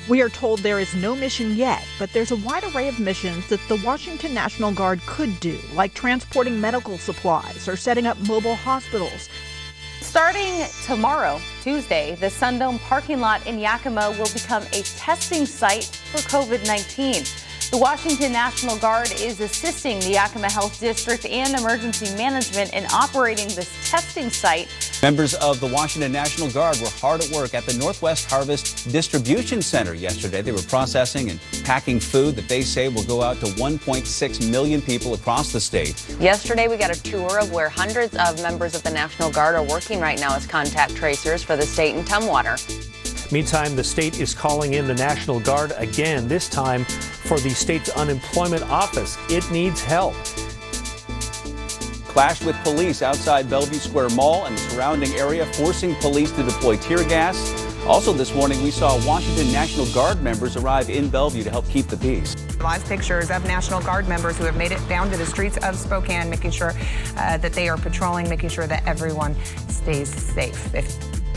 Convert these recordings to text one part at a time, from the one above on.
We are told there is no mission yet, but there's a wide array of missions that the Washington National Guard could do, like transporting medical supplies or setting up mobile hospitals. Starting tomorrow, Tuesday, the Sundome parking lot in Yakima will become a testing site for COVID-19. The Washington National Guard is assisting the Yakima Health District and Emergency Management in operating this testing site. Members of the Washington National Guard were hard at work at the Northwest Harvest Distribution Center yesterday. They were processing and packing food that they say will go out to 1.6 million people across the state. Yesterday, we got a tour of where hundreds of members of the National Guard are working right now as contact tracers for the state in Tumwater. Meantime, the state is calling in the National Guard again, this time for the state's unemployment office. It needs help. Clashed with police outside Bellevue Square Mall and the surrounding area, forcing police to deploy tear gas. Also this morning, we saw Washington National Guard members arrive in Bellevue to help keep the peace. Live pictures of National Guard members who have made it down to the streets of Spokane, making sure that they are patrolling, making sure that everyone stays safe.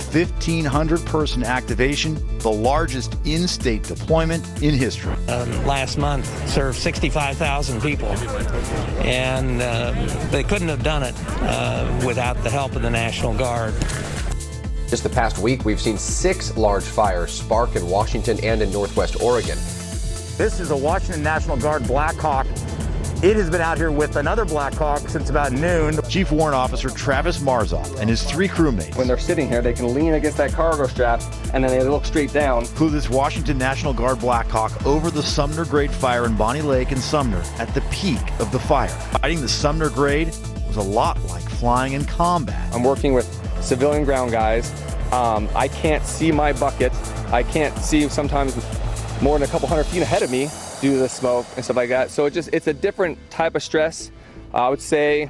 1,500 person activation, the largest in-state deployment in history. Last month served 65,000 people, and they couldn't have done it without the help of the National Guard. Just the past week, we've seen 6 large fires spark in Washington and in Northwest Oregon. This is a Washington National Guard Black Hawk. It has been out here with another Black Hawk since about noon. Chief Warrant Officer Travis Marzoff and his 3 crewmates. When they're sitting here, they can lean against that cargo strap and then they look straight down. Flew this Washington National Guard Black Hawk over the Sumner Grade fire in Bonnie Lake and Sumner at the peak of the fire. Fighting the Sumner Grade was a lot like flying in combat. I'm working with civilian ground guys. I can't see my bucket. I can't see sometimes more than a couple hundred feet ahead of me due to the smoke and stuff like that. So it's a different type of stress. I would say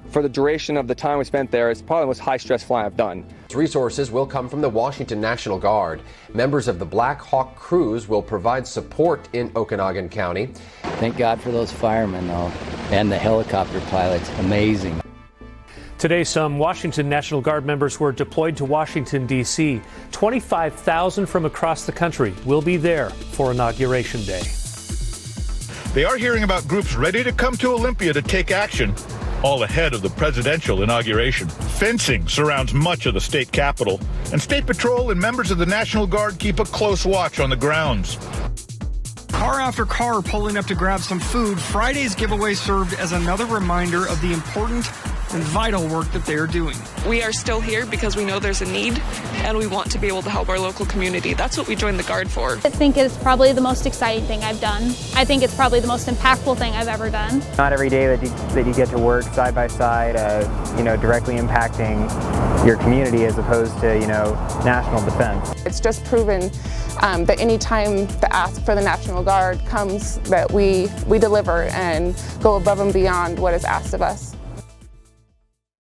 for the duration of the time we spent there, it's probably the most high stress flying I've done. Resources will come from the Washington National Guard. Members of the Black Hawk crews will provide support in Okanogan County. Thank God for those firemen, though, and the helicopter pilots. Amazing. Today, some Washington National Guard members were deployed to Washington, D.C. 25,000 from across the country will be there for Inauguration Day. They are hearing about groups ready to come to Olympia to take action, all ahead of the presidential inauguration. Fencing surrounds much of the state capitol, and State Patrol and members of the National Guard keep a close watch on the grounds. Car after car pulling up to grab some food, Friday's giveaway served as another reminder of the important and vital work that they are doing. We are still here because we know there's a need and we want to be able to help our local community. That's what we joined the Guard for. I think it's probably the most exciting thing I've done. I think it's probably the most impactful thing I've ever done. Not every day that you get to work side by side, directly impacting your community as opposed to, national defense. It's just proven that any time the ask for the National Guard comes, that we deliver and go above and beyond what is asked of us.